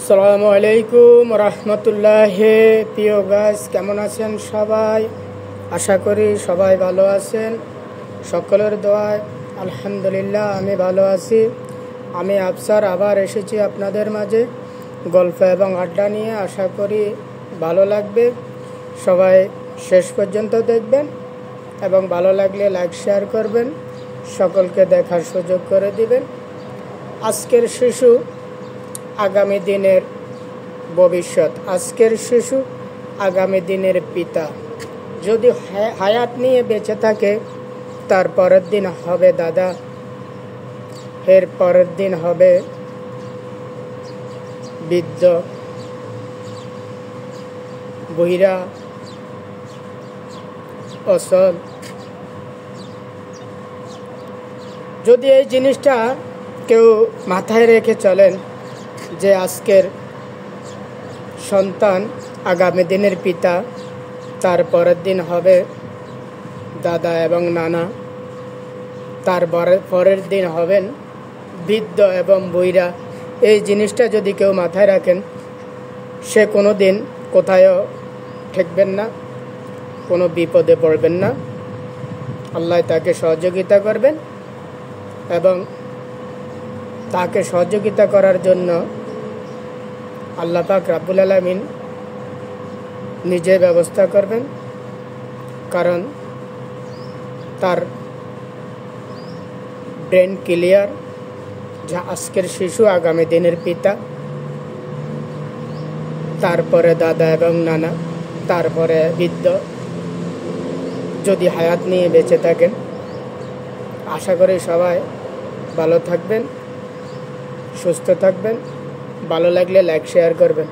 আসসালামু আলাইকুম রহমতুল্লাহি। প্রিয় গাইস, কেমন আছেন সবাই? আশা করি সবাই ভালো আছেন। সকলের দোয়ায় আলহামদুলিল্লাহ আমি ভালো আছি। আমি আফসার আবার এসেছি আপনাদের মাঝে গল্প এবং আড্ডা নিয়ে। আশা করি ভালো লাগবে। সবাই শেষ পর্যন্ত দেখবেন এবং ভালো লাগলে লাইক শেয়ার করবেন, সকলকে দেখার সুযোগ করে দিবেন। আজকের শিশু আগামী দিনের ভবিষ্যৎ, আজকের শিশু আগামী দিনের পিতা। যদি হায়াত নিয়ে বেঁচে থাকে, তার পরের দিন হবে দাদা, এর পরের দিন হবে বৃদ্ধ, বুইরা, অসল। যদি এই জিনিসটা কেউ মাথায় রেখে চলেন যে আজকের সন্তান আগামী দিনের পিতা, তার পরের দিন হবে দাদা এবং নানা, তার পরের দিন হবেন বৃদ্ধ এবং বুইরা, এই জিনিসটা যদি কেউ মাথায় রাখেন, সে কোনো দিন কোথায়ও ঠেকবেন না, কোনো বিপদে পড়বেন না। আল্লাহ তাকে সহযোগিতা করবেন এবং তাকে সহযোগিতা করার জন্য আল্লাহ পাক রাব্বুল আলামিন নিজে ব্যবস্থা করবেন। কারণ তার ব্রেন ক্লিয়ার, যা আজকের শিশু আগামী দিনের পিতা, তারপরে দাদা এবং নানা, তারপরে বৃদ্ধ। যদি হায়াত নিয়ে বেঁচে থাকেন, আশা করি সবাই ভালো থাকবেন, সুস্থ থাকবেন। ভালো লাগলে লাইক শেয়ার করবেন।